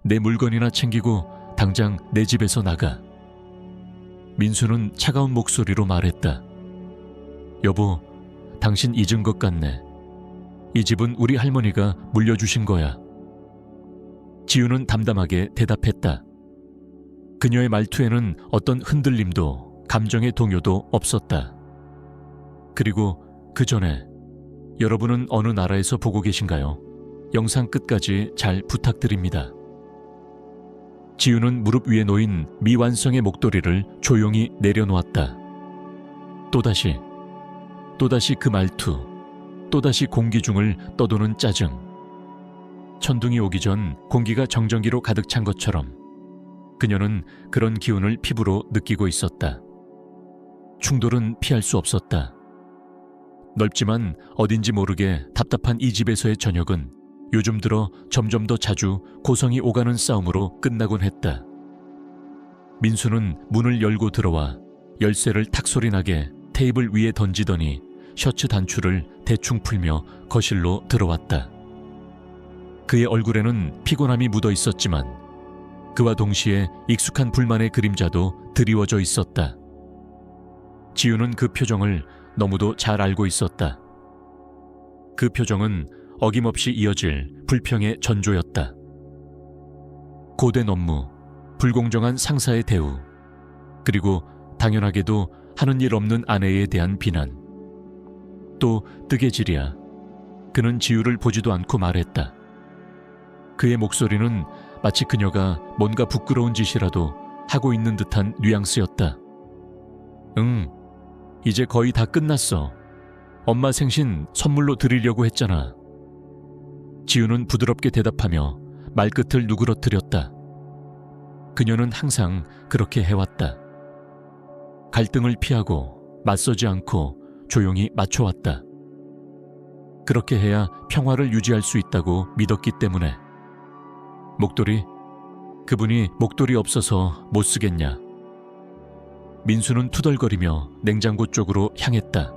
내 물건이나 챙기고 당장 내 집에서 나가. 민수는 차가운 목소리로 말했다. 여보, 당신 잊은 것 같네. 이 집은 우리 할머니가 물려주신 거야. 지우는 담담하게 대답했다. 그녀의 말투에는 어떤 흔들림도 감정의 동요도 없었다. 그리고 그 전에, 여러분은 어느 나라에서 보고 계신가요? 영상 끝까지 잘 부탁드립니다. 지우는 무릎 위에 놓인 미완성의 목도리를 조용히 내려놓았다. 또다시 그 말투, 또다시 공기 중을 떠도는 짜증. 천둥이 오기 전 공기가 정전기로 가득 찬 것처럼 그녀는 그런 기운을 피부로 느끼고 있었다. 충돌은 피할 수 없었다. 넓지만 어딘지 모르게 답답한 이 집에서의 저녁은 요즘 들어 점점 더 자주 고성이 오가는 싸움으로 끝나곤 했다. 민수는 문을 열고 들어와 열쇠를 탁소리나게 테이블 위에 던지더니 셔츠 단추를 대충 풀며 거실로 들어왔다. 그의 얼굴에는 피곤함이 묻어 있었지만 그와 동시에 익숙한 불만의 그림자도 드리워져 있었다. 지우는 그 표정을 너무도 잘 알고 있었다. 그 표정은 어김없이 이어질 불평의 전조였다. 고된 업무, 불공정한 상사의 대우, 그리고 당연하게도 하는 일 없는 아내에 대한 비난. 또 뜨개질이야. 그는 지우를 보지도 않고 말했다. 그의 목소리는 마치 그녀가 뭔가 부끄러운 짓이라도 하고 있는 듯한 뉘앙스였다. 응, 이제 거의 다 끝났어. 엄마 생신 선물로 드리려고 했잖아. 지우는 부드럽게 대답하며 말끝을 누그러뜨렸다. 그녀는 항상 그렇게 해왔다. 갈등을 피하고 맞서지 않고 조용히 맞춰왔다. 그렇게 해야 평화를 유지할 수 있다고 믿었기 때문에. 목도리? 그분이 목도리 없어서 못 쓰겠냐? 민수는 투덜거리며 냉장고 쪽으로 향했다.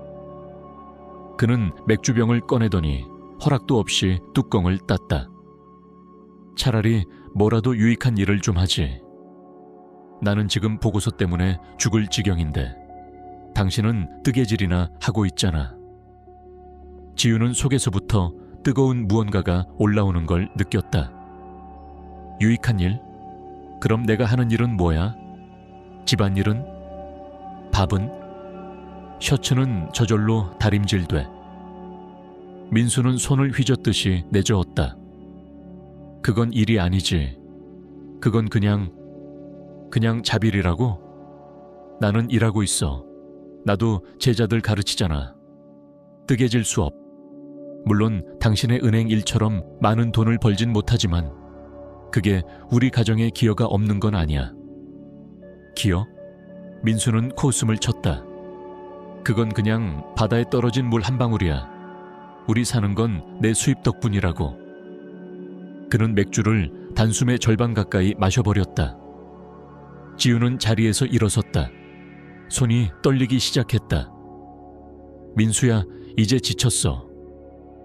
그는 맥주병을 꺼내더니 허락도 없이 뚜껑을 땄다. 차라리 뭐라도 유익한 일을 좀 하지. 나는 지금 보고서 때문에 죽을 지경인데 당신은 뜨개질이나 하고 있잖아. 지우는 속에서부터 뜨거운 무언가가 올라오는 걸 느꼈다. 유익한 일? 그럼 내가 하는 일은 뭐야? 집안일은? 밥은? 셔츠는 저절로 다림질돼. 민수는 손을 휘젓듯이 내저었다. 그건 일이 아니지. 그건 그냥 자빌이라고? 나는 일하고 있어. 나도 제자들 가르치잖아. 뜨개질 수업. 물론 당신의 은행 일처럼 많은 돈을 벌진 못하지만 그게 우리 가정에 기여가 없는 건 아니야. 기여? 민수는 코웃음을 쳤다. 그건 그냥 바다에 떨어진 물 한 방울이야. 우리 사는 건 내 수입 덕분이라고. 그는 맥주를 단숨에 절반 가까이 마셔버렸다. 지우는 자리에서 일어섰다. 손이 떨리기 시작했다. 민수야, 이제 지쳤어.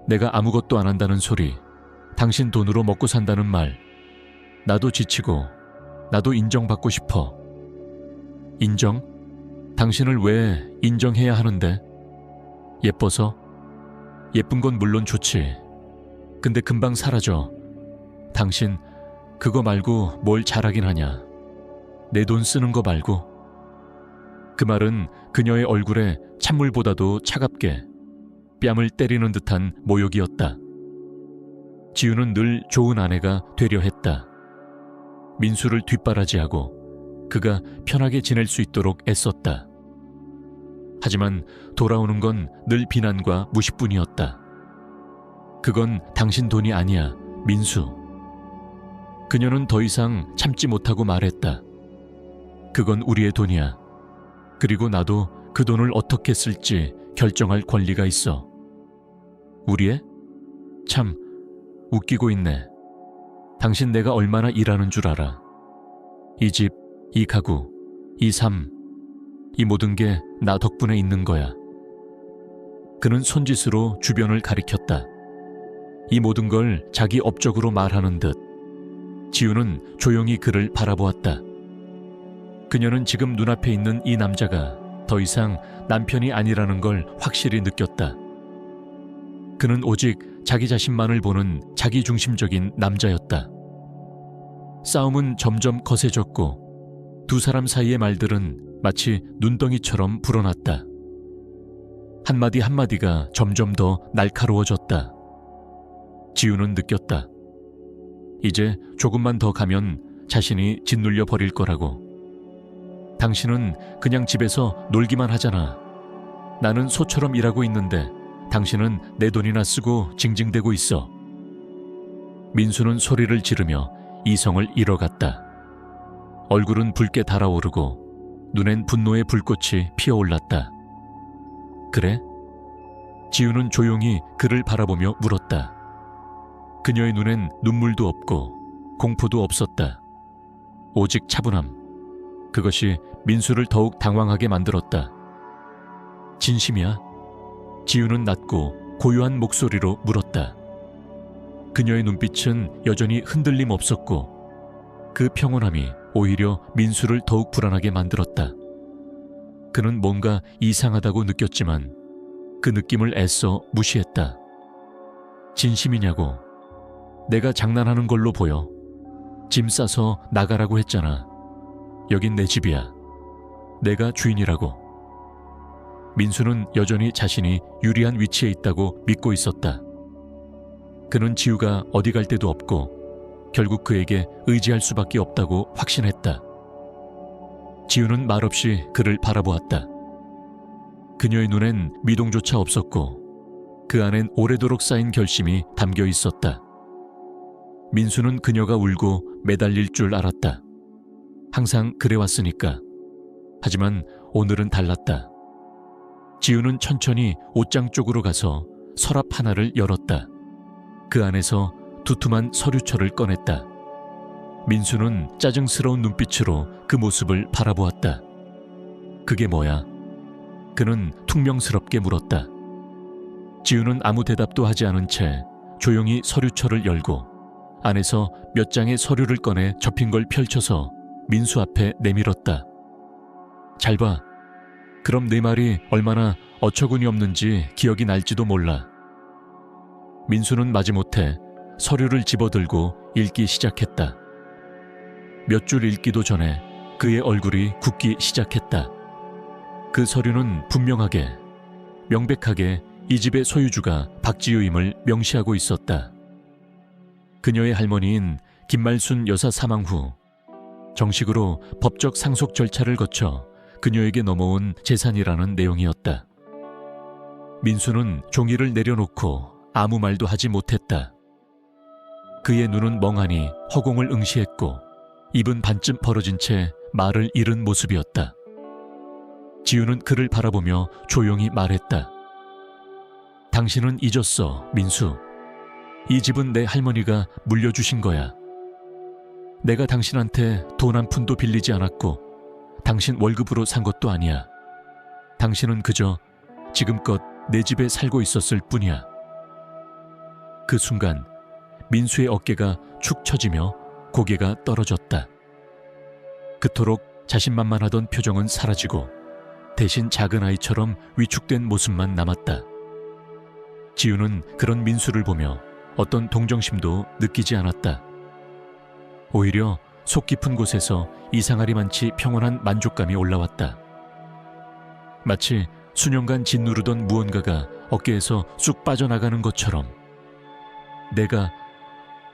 내가 아무것도 안 한다는 소리, 당신 돈으로 먹고 산다는 말. 나도 지치고 나도 인정받고 싶어. 인정? 당신을 왜 인정해야 하는데? 예뻐서? 예쁜 건 물론 좋지. 근데 금방 사라져. 당신 그거 말고 뭘 잘하긴 하냐. 내 돈 쓰는 거 말고. 그 말은 그녀의 얼굴에 찬물보다도 차갑게 뺨을 때리는 듯한 모욕이었다. 지우는 늘 좋은 아내가 되려 했다. 민수를 뒷바라지하고 그가 편하게 지낼 수 있도록 애썼다. 하지만 돌아오는 건 늘 비난과 무시뿐이었다. 그건 당신 돈이 아니야, 민수. 그녀는 더 이상 참지 못하고 말했다. 그건 우리의 돈이야. 그리고 나도 그 돈을 어떻게 쓸지 결정할 권리가 있어. 우리의? 참, 웃기고 있네. 당신 내가 얼마나 일하는 줄 알아. 이 집, 이 가구, 이 삶, 이 모든 게 나 덕분에 있는 거야. 그는 손짓으로 주변을 가리켰다. 이 모든 걸 자기 업적으로 말하는 듯. 지우는 조용히 그를 바라보았다. 그녀는 지금 눈앞에 있는 이 남자가 더 이상 남편이 아니라는 걸 확실히 느꼈다. 그는 오직 자기 자신만을 보는 자기중심적인 남자였다. 싸움은 점점 거세졌고 두 사람 사이의 말들은 마치 눈덩이처럼 불어났다. 한마디 한마디가 점점 더 날카로워졌다. 지우는 느꼈다. 이제 조금만 더 가면 자신이 짓눌려 버릴 거라고. 당신은 그냥 집에서 놀기만 하잖아. 나는 소처럼 일하고 있는데 당신은 내 돈이나 쓰고 징징대고 있어. 민수는 소리를 지르며 이성을 잃어갔다. 얼굴은 붉게 달아오르고 눈엔 분노의 불꽃이 피어올랐다. 그래? 지우는 조용히 그를 바라보며 물었다. 그녀의 눈엔 눈물도 없고 공포도 없었다. 오직 차분함. 그것이 민수를 더욱 당황하게 만들었다. 진심이야? 지우는 낮고 고요한 목소리로 물었다. 그녀의 눈빛은 여전히 흔들림 없었고 그 평온함이 오히려 민수를 더욱 불안하게 만들었다. 그는 뭔가 이상하다고 느꼈지만 그 느낌을 애써 무시했다. 진심이냐고. 내가 장난하는 걸로 보여. 짐 싸서 나가라고 했잖아. 여긴 내 집이야. 내가 주인이라고. 민수는 여전히 자신이 유리한 위치에 있다고 믿고 있었다. 그는 지우가 어디 갈 데도 없고 결국 그에게 의지할 수밖에 없다고 확신했다. 지우는 말없이 그를 바라보았다. 그녀의 눈엔 미동조차 없었고 그 안엔 오래도록 쌓인 결심이 담겨 있었다. 민수는 그녀가 울고 매달릴 줄 알았다. 항상 그래왔으니까. 하지만 오늘은 달랐다. 지우는 천천히 옷장 쪽으로 가서 서랍 하나를 열었다. 그 안에서 두툼한 서류철을 꺼냈다. 민수는 짜증스러운 눈빛으로 그 모습을 바라보았다. 그게 뭐야? 그는 퉁명스럽게 물었다. 지우는 아무 대답도 하지 않은 채 조용히 서류철을 열고 안에서 몇 장의 서류를 꺼내 접힌 걸 펼쳐서 민수 앞에 내밀었다. 잘 봐. 그럼 내 말이 얼마나 어처구니 없는지 기억이 날지도 몰라. 민수는 마지못해 서류를 집어들고 읽기 시작했다. 몇 줄 읽기도 전에 그의 얼굴이 굳기 시작했다. 그 서류는 분명하게, 명백하게 이 집의 소유주가 박지우임을 명시하고 있었다. 그녀의 할머니인 김말순 여사 사망 후 정식으로 법적 상속 절차를 거쳐 그녀에게 넘어온 재산이라는 내용이었다. 민수는 종이를 내려놓고 아무 말도 하지 못했다. 그의 눈은 멍하니 허공을 응시했고 입은 반쯤 벌어진 채 말을 잃은 모습이었다. 지우는 그를 바라보며 조용히 말했다. 당신은 잊었어, 민수. 이 집은 내 할머니가 물려주신 거야. 내가 당신한테 돈 한 푼도 빌리지 않았고 당신 월급으로 산 것도 아니야. 당신은 그저 지금껏 내 집에 살고 있었을 뿐이야. 그 순간 민수의 어깨가 축 처지며 고개가 떨어졌다. 그토록 자신만만하던 표정은 사라지고 대신 작은 아이처럼 위축된 모습만 남았다. 지우는 그런 민수를 보며 어떤 동정심도 느끼지 않았다. 오히려 속 깊은 곳에서 이상하리만치 평온한 만족감이 올라왔다. 마치 수년간 짓누르던 무언가가 어깨에서 쑥 빠져나가는 것처럼.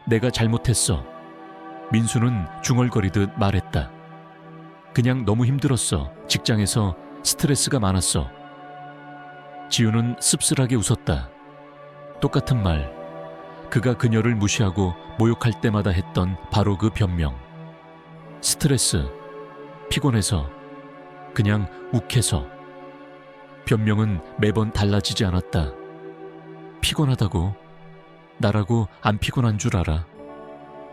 내가 잘못했어. 민수는 중얼거리듯 말했다. 그냥 너무 힘들었어. 직장에서 스트레스가 많았어. 지우는 씁쓸하게 웃었다. 똑같은 말. 그가 그녀를 무시하고 모욕할 때마다 했던 바로 그 변명. 스트레스, 피곤해서, 그냥 욱해서. 변명은 매번 달라지지 않았다. 피곤하다고? 나라고 안 피곤한 줄 알아?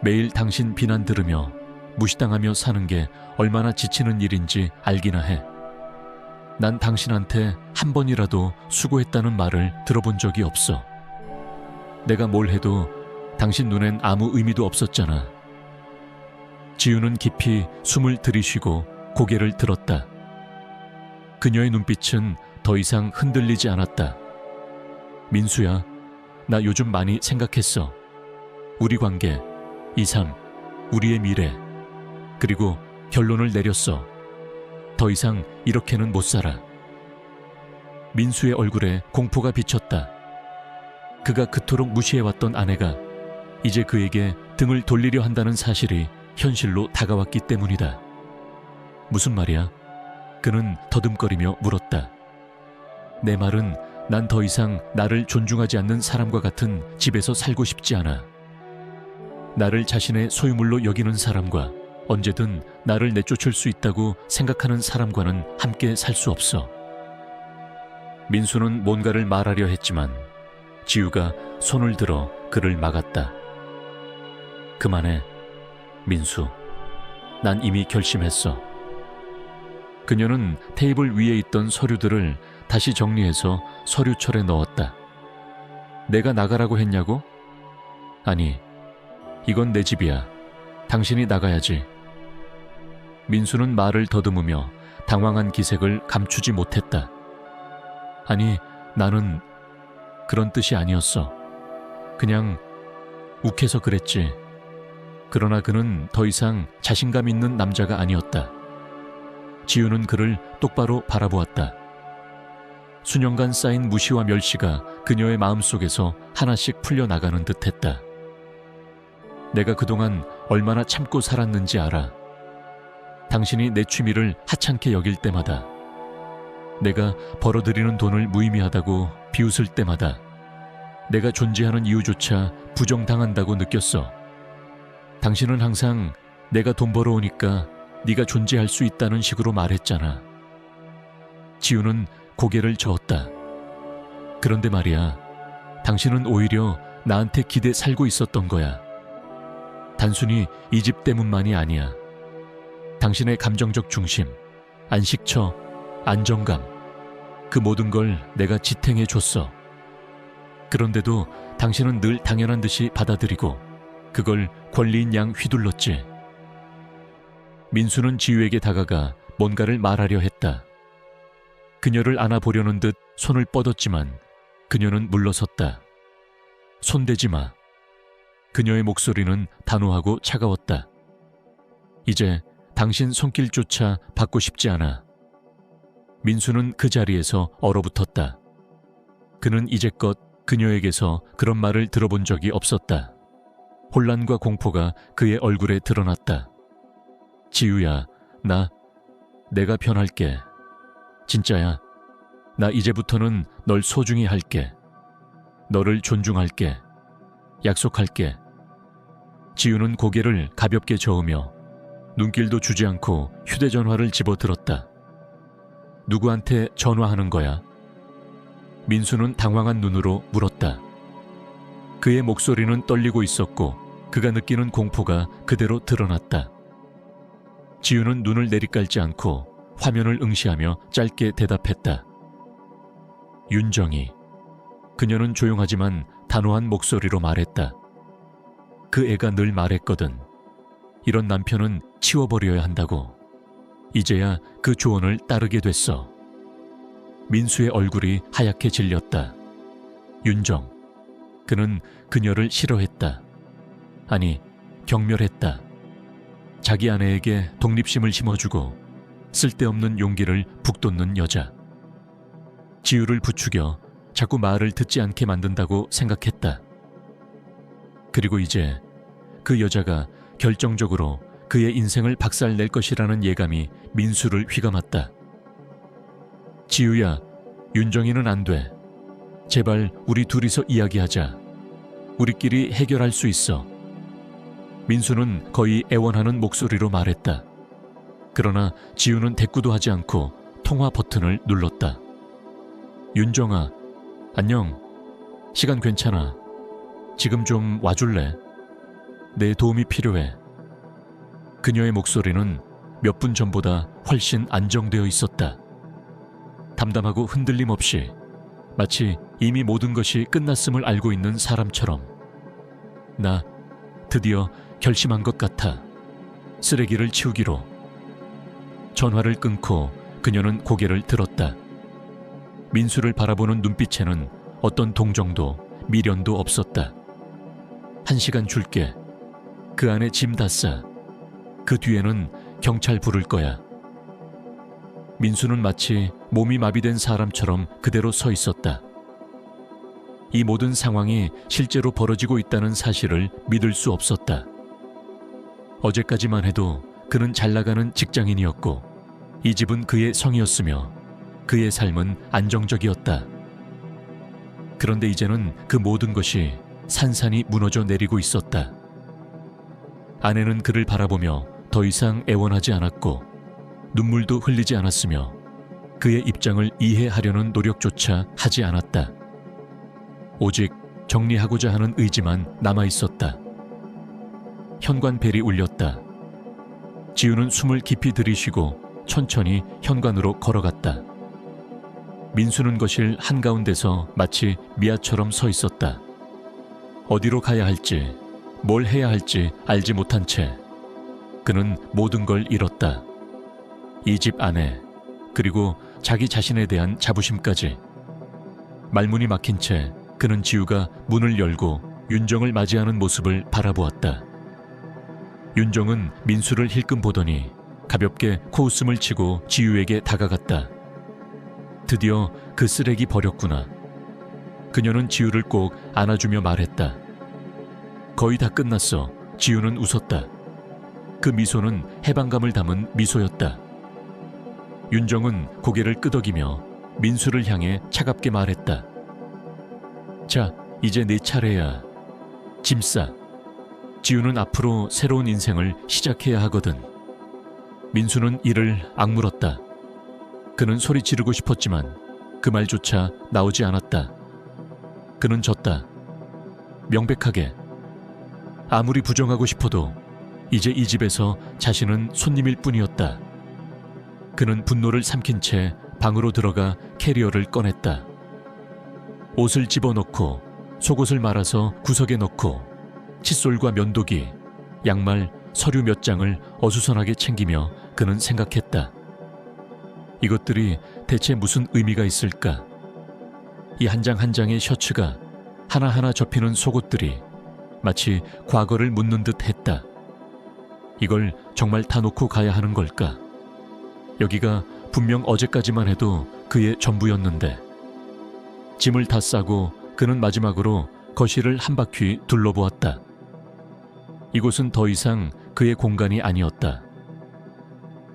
매일 당신 비난 들으며 무시당하며 사는 게 얼마나 지치는 일인지 알기나 해. 난 당신한테 한 번이라도 수고했다는 말을 들어본 적이 없어. 내가 뭘 해도 당신 눈엔 아무 의미도 없었잖아. 지우는 깊이 숨을 들이쉬고 고개를 들었다. 그녀의 눈빛은 더 이상 흔들리지 않았다. 민수야, 나 요즘 많이 생각했어. 우리 관계, 이 삶, 우리의 미래, 그리고 결론을 내렸어. 더 이상 이렇게는 못 살아. 민수의 얼굴에 공포가 비쳤다. 그가 그토록 무시해왔던 아내가 이제 그에게 등을 돌리려 한다는 사실이 현실로 다가왔기 때문이다. 무슨 말이야? 그는 더듬거리며 물었다. 내 말은 난 더 이상 나를 존중하지 않는 사람과 같은 집에서 살고 싶지 않아. 나를 자신의 소유물로 여기는 사람과 언제든 나를 내쫓을 수 있다고 생각하는 사람과는 함께 살 수 없어. 민수는 뭔가를 말하려 했지만 지우가 손을 들어 그를 막았다. 그만해, 민수. 난 이미 결심했어. 그녀는 테이블 위에 있던 서류들을 다시 정리해서 서류철에 넣었다. 내가 나가라고 했냐고? 아니, 이건 내 집이야. 당신이 나가야지. 민수는 말을 더듬으며 당황한 기색을 감추지 못했다. 아니, 나는 그런 뜻이 아니었어. 그냥 욱해서 그랬지. 그러나 그는 더 이상 자신감 있는 남자가 아니었다. 지우는 그를 똑바로 바라보았다. 수년간 쌓인 무시와 멸시가 그녀의 마음속에서 하나씩 풀려나가는 듯했다. 내가 그동안 얼마나 참고 살았는지 알아. 당신이 내 취미를 하찮게 여길 때마다, 내가 벌어들이는 돈을 무의미하다고 비웃을 때마다 내가 존재하는 이유조차 부정당한다고 느꼈어. 당신은 항상 내가 돈 벌어오니까 네가 존재할 수 있다는 식으로 말했잖아. 지우는 고개를 저었다. 그런데 말이야, 당신은 오히려 나한테 기대 살고 있었던 거야. 단순히 이 집 때문만이 아니야. 당신의 감정적 중심, 안식처, 안정감, 그 모든 걸 내가 지탱해 줬어. 그런데도 당신은 늘 당연한 듯이 받아들이고 그걸 권리인 양 휘둘렀지. 민수는 지우에게 다가가 뭔가를 말하려 했다. 그녀를 안아보려는 듯 손을 뻗었지만 그녀는 물러섰다. 손대지 마. 그녀의 목소리는 단호하고 차가웠다. 이제 당신 손길조차 받고 싶지 않아. 민수는 그 자리에서 얼어붙었다. 그는 이제껏 그녀에게서 그런 말을 들어본 적이 없었다. 혼란과 공포가 그의 얼굴에 드러났다. 지우야, 내가 변할게. 진짜야. 나 이제부터는 널 소중히 할게. 너를 존중할게. 약속할게. 지우는 고개를 가볍게 저으며 눈길도 주지 않고 휴대전화를 집어들었다. 누구한테 전화하는 거야? 민수는 당황한 눈으로 물었다. 그의 목소리는 떨리고 있었고 그가 느끼는 공포가 그대로 드러났다. 지우는 눈을 내리깔지 않고 화면을 응시하며 짧게 대답했다. 윤정이. 그녀는 조용하지만 단호한 목소리로 말했다. 그 애가 늘 말했거든. 이런 남편은 치워버려야 한다고. 이제야 그 조언을 따르게 됐어. 민수의 얼굴이 하얗게 질렸다. 윤정. 그는 그녀를 싫어했다. 아니, 경멸했다. 자기 아내에게 독립심을 심어주고 쓸데없는 용기를 북돋는 여자. 지우를 부추겨 자꾸 말을 듣지 않게 만든다고 생각했다. 그리고 이제 그 여자가 결정적으로 그의 인생을 박살낼 것이라는 예감이 민수를 휘감았다. 지우야, 윤정이는 안 돼. 제발 우리 둘이서 이야기하자. 우리끼리 해결할 수 있어. 민수는 거의 애원하는 목소리로 말했다. 그러나 지우는 대꾸도 하지 않고 통화 버튼을 눌렀다. 윤정아, 안녕. 시간 괜찮아. 지금 좀 와줄래? 내 도움이 필요해. 그녀의 목소리는 몇 분 전보다 훨씬 안정되어 있었다. 담담하고 흔들림 없이, 마치 이미 모든 것이 끝났음을 알고 있는 사람처럼. 나 드디어 결심한 것 같아. 쓰레기를 치우기로. 전화를 끊고 그녀는 고개를 들었다. 민수를 바라보는 눈빛에는 어떤 동정도 미련도 없었다. 1시간 줄게. 그 안에 짐 다 싸. 그 뒤에는 경찰 부를 거야. 민수는 마치 몸이 마비된 사람처럼 그대로 서 있었다. 이 모든 상황이 실제로 벌어지고 있다는 사실을 믿을 수 없었다. 어제까지만 해도 그는 잘 나가는 직장인이었고 이 집은 그의 성이었으며 그의 삶은 안정적이었다. 그런데 이제는 그 모든 것이 산산이 무너져 내리고 있었다. 아내는 그를 바라보며 더 이상 애원하지 않았고 눈물도 흘리지 않았으며 그의 입장을 이해하려는 노력조차 하지 않았다. 오직 정리하고자 하는 의지만 남아있었다. 현관벨이 울렸다. 지우는 숨을 깊이 들이쉬고 천천히 현관으로 걸어갔다. 민수는 거실 한가운데서 마치 미아처럼 서 있었다. 어디로 가야 할지, 뭘 해야 할지 알지 못한 채 그는 모든 걸 잃었다. 이 집 안에, 그리고 자기 자신에 대한 자부심까지. 말문이 막힌 채 그는 지우가 문을 열고 윤정을 맞이하는 모습을 바라보았다. 윤정은 민수를 힐끔 보더니 가볍게 코웃음을 치고 지우에게 다가갔다. 드디어 그 쓰레기 버렸구나. 그녀는 지우를 꼭 안아주며 말했다. 거의 다 끝났어. 지우는 웃었다. 그 미소는 해방감을 담은 미소였다. 윤정은 고개를 끄덕이며 민수를 향해 차갑게 말했다. 자, 이제 네 차례야. 짐 싸. 지우는 앞으로 새로운 인생을 시작해야 하거든. 민수는 이를 악물었다. 그는 소리 지르고 싶었지만 그 말조차 나오지 않았다. 그는 졌다. 명백하게. 아무리 부정하고 싶어도 이제 이 집에서 자신은 손님일 뿐이었다. 그는 분노를 삼킨 채 방으로 들어가 캐리어를 꺼냈다. 옷을 집어넣고 속옷을 말아서 구석에 넣고 칫솔과 면도기, 양말, 서류 몇 장을 어수선하게 챙기며 그는 생각했다. 이것들이 대체 무슨 의미가 있을까? 이 한 장 한 장의 셔츠가 하나하나 접히는 속옷들이 마치 과거를 묻는 듯 했다. 이걸 정말 다 놓고 가야 하는 걸까? 여기가 분명 어제까지만 해도 그의 전부였는데. 짐을 다 싸고 그는 마지막으로 거실을 한 바퀴 둘러보았다. 이곳은 더 이상 그의 공간이 아니었다.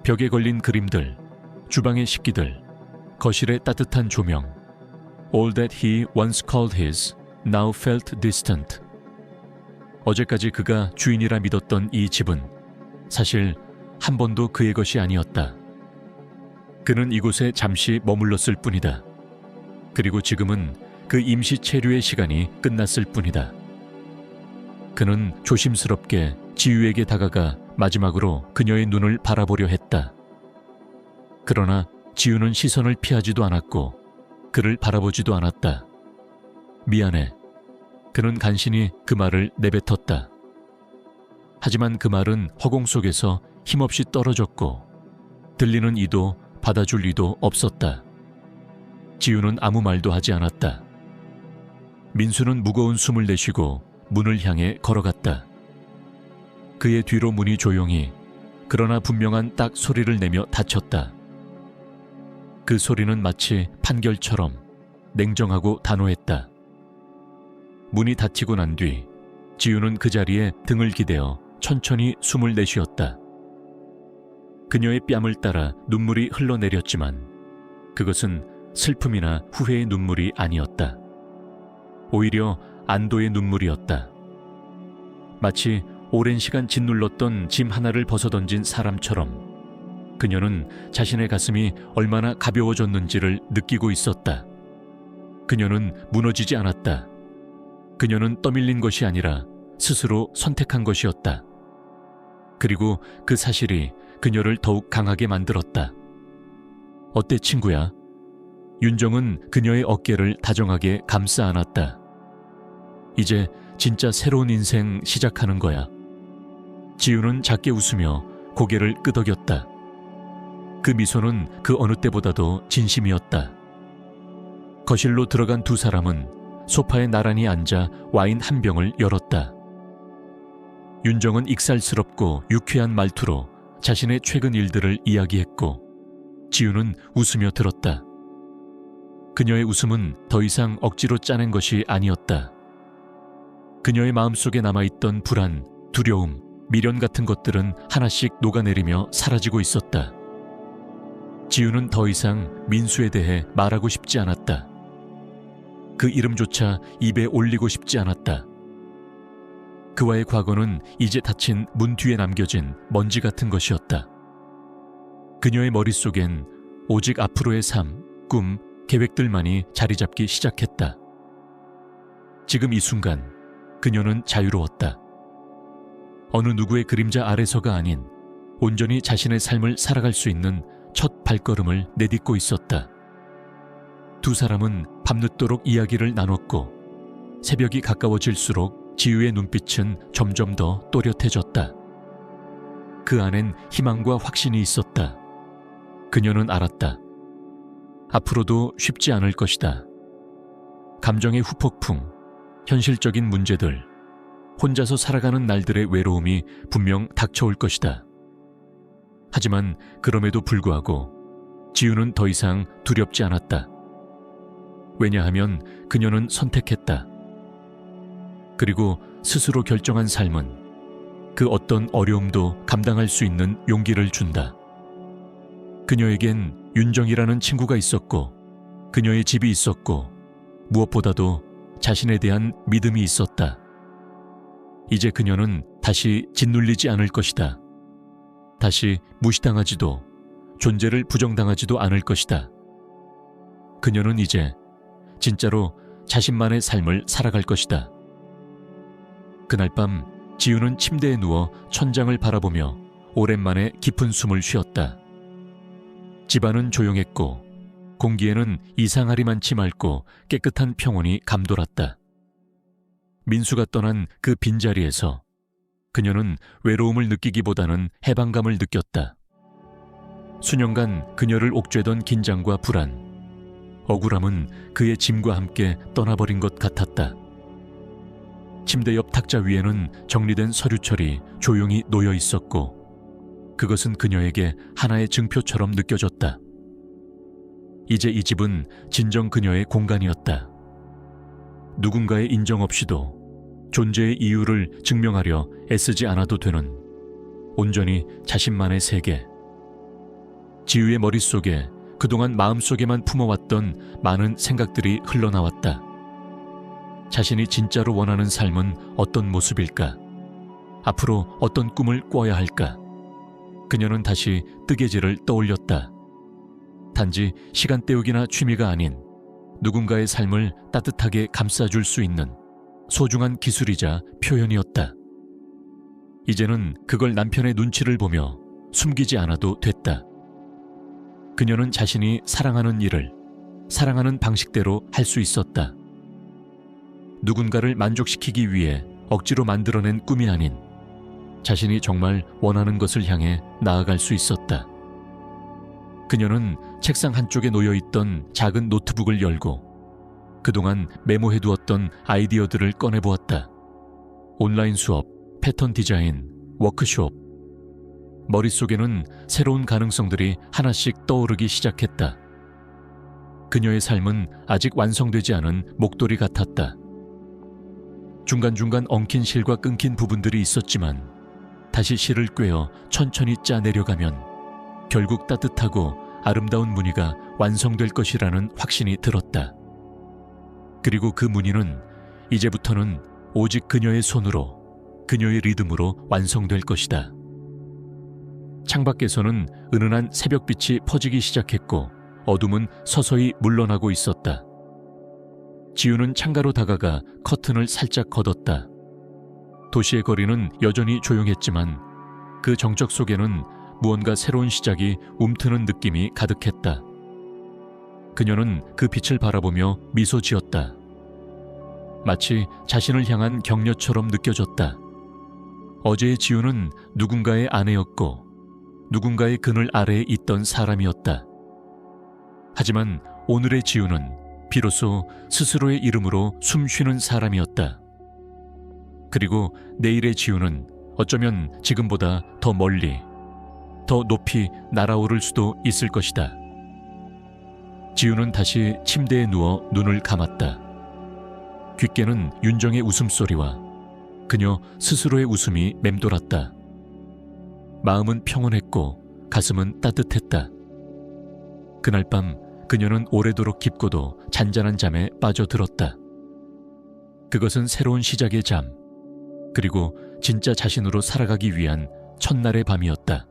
벽에 걸린 그림들, 주방의 식기들, 거실의 따뜻한 조명. All that he once called his now felt distant. 어제까지 그가 주인이라 믿었던 이 집은 사실 한 번도 그의 것이 아니었다. 그는 이곳에 잠시 머물렀을 뿐이다. 그리고 지금은 그 임시 체류의 시간이 끝났을 뿐이다. 그는 조심스럽게 지유에게 다가가 마지막으로 그녀의 눈을 바라보려 했다. 그러나 지유는 시선을 피하지도 않았고 그를 바라보지도 않았다. 미안해. 그는 간신히 그 말을 내뱉었다. 하지만 그 말은 허공 속에서 힘없이 떨어졌고 들리는 이도 받아줄 이도 없었다. 지우는 아무 말도 하지 않았다. 민수는 무거운 숨을 내쉬고 문을 향해 걸어갔다. 그의 뒤로 문이 조용히 그러나 분명한 딱 소리를 내며 닫혔다. 그 소리는 마치 판결처럼 냉정하고 단호했다. 문이 닫히고 난 뒤 지우는 그 자리에 등을 기대어 천천히 숨을 내쉬었다. 그녀의 뺨을 따라 눈물이 흘러내렸지만 그것은 슬픔이나 후회의 눈물이 아니었다. 오히려 안도의 눈물이었다. 마치 오랜 시간 짓눌렀던 짐 하나를 벗어던진 사람처럼 그녀는 자신의 가슴이 얼마나 가벼워졌는지를 느끼고 있었다. 그녀는 무너지지 않았다. 그녀는 떠밀린 것이 아니라 스스로 선택한 것이었다. 그리고 그 사실이 그녀를 더욱 강하게 만들었다. 어때 친구야? 윤정은 그녀의 어깨를 다정하게 감싸 안았다. 이제 진짜 새로운 인생 시작하는 거야. 지우는 작게 웃으며 고개를 끄덕였다. 그 미소는 그 어느 때보다도 진심이었다. 거실로 들어간 두 사람은 소파에 나란히 앉아 와인 한 병을 열었다. 윤정은 익살스럽고 유쾌한 말투로 자신의 최근 일들을 이야기했고 지우는 웃으며 들었다. 그녀의 웃음은 더 이상 억지로 짜낸 것이 아니었다. 그녀의 마음속에 남아있던 불안, 두려움, 미련 같은 것들은 하나씩 녹아내리며 사라지고 있었다. 지우는 더 이상 민수에 대해 말하고 싶지 않았다. 그 이름조차 입에 올리고 싶지 않았다. 그와의 과거는 이제 닫힌 문 뒤에 남겨진 먼지 같은 것이었다. 그녀의 머릿속엔 오직 앞으로의 삶, 꿈, 계획들만이 자리 잡기 시작했다. 지금 이 순간 그녀는 자유로웠다. 어느 누구의 그림자 아래서가 아닌 온전히 자신의 삶을 살아갈 수 있는 첫 발걸음을 내딛고 있었다. 두 사람은 밤늦도록 이야기를 나눴고 새벽이 가까워질수록 지우의 눈빛은 점점 더 또렷해졌다. 그 안엔 희망과 확신이 있었다. 그녀는 알았다. 앞으로도 쉽지 않을 것이다. 감정의 후폭풍, 현실적인 문제들, 혼자서 살아가는 날들의 외로움이 분명 닥쳐올 것이다. 하지만 그럼에도 불구하고 지우는 더 이상 두렵지 않았다. 왜냐하면 그녀는 선택했다. 그리고 스스로 결정한 삶은 그 어떤 어려움도 감당할 수 있는 용기를 준다. 그녀에겐 윤정이라는 친구가 있었고 그녀의 집이 있었고 무엇보다도 자신에 대한 믿음이 있었다. 이제 그녀는 다시 짓눌리지 않을 것이다. 다시 무시당하지도 존재를 부정당하지도 않을 것이다. 그녀는 이제 진짜로 자신만의 삶을 살아갈 것이다. 그날 밤 지우는 침대에 누워 천장을 바라보며 오랜만에 깊은 숨을 쉬었다. 집안은 조용했고 공기에는 이상하리만치 맑고 깨끗한 평온이 감돌았다. 민수가 떠난 그 빈자리에서 그녀는 외로움을 느끼기보다는 해방감을 느꼈다. 수년간 그녀를 옥죄던 긴장과 불안, 억울함은 그의 짐과 함께 떠나버린 것 같았다. 침대 옆 탁자 위에는 정리된 서류철이 조용히 놓여 있었고 그것은 그녀에게 하나의 증표처럼 느껴졌다. 이제 이 집은 진정 그녀의 공간이었다. 누군가의 인정 없이도 존재의 이유를 증명하려 애쓰지 않아도 되는 온전히 자신만의 세계. 지우의 머릿속에 그동안 마음속에만 품어왔던 많은 생각들이 흘러나왔다. 자신이 진짜로 원하는 삶은 어떤 모습일까? 앞으로 어떤 꿈을 꿔야 할까? 그녀는 다시 뜨개질을 떠올렸다. 단지 시간 때우기나 취미가 아닌 누군가의 삶을 따뜻하게 감싸줄 수 있는 소중한 기술이자 표현이었다. 이제는 그걸 남편의 눈치를 보며 숨기지 않아도 됐다. 그녀는 자신이 사랑하는 일을 사랑하는 방식대로 할 수 있었다. 누군가를 만족시키기 위해 억지로 만들어낸 꿈이 아닌 자신이 정말 원하는 것을 향해 나아갈 수 있었다. 그녀는 책상 한쪽에 놓여있던 작은 노트북을 열고 그동안 메모해두었던 아이디어들을 꺼내보았다. 온라인 수업, 패턴 디자인, 워크숍. 머릿속에는 새로운 가능성들이 하나씩 떠오르기 시작했다. 그녀의 삶은 아직 완성되지 않은 목도리 같았다. 중간중간 엉킨 실과 끊긴 부분들이 있었지만 다시 실을 꿰어 천천히 짜내려가면 결국 따뜻하고 아름다운 무늬가 완성될 것이라는 확신이 들었다. 그리고 그 무늬는 이제부터는 오직 그녀의 손으로, 그녀의 리듬으로 완성될 것이다. 창밖에서는 은은한 새벽빛이 퍼지기 시작했고 어둠은 서서히 물러나고 있었다. 지우는 창가로 다가가 커튼을 살짝 걷었다. 도시의 거리는 여전히 조용했지만 그 정적 속에는 무언가 새로운 시작이 움트는 느낌이 가득했다. 그녀는 그 빛을 바라보며 미소 지었다. 마치 자신을 향한 격려처럼 느껴졌다. 어제의 지우는 누군가의 아내였고 누군가의 그늘 아래에 있던 사람이었다. 하지만 오늘의 지우는 비로소 스스로의 이름으로 숨쉬는 사람이었다. 그리고 내일의 지우는 어쩌면 지금보다 더 멀리, 더 높이 날아오를 수도 있을 것이다. 지우는 다시 침대에 누워 눈을 감았다. 귓게는 윤정의 웃음소리와 그녀 스스로의 웃음이 맴돌았다. 마음은 평온했고 가슴은 따뜻했다. 그날 밤 그녀는 오래도록 깊고도 잔잔한 잠에 빠져들었다. 그것은 새로운 시작의 잠, 그리고 진짜 자신으로 살아가기 위한 첫날의 밤이었다.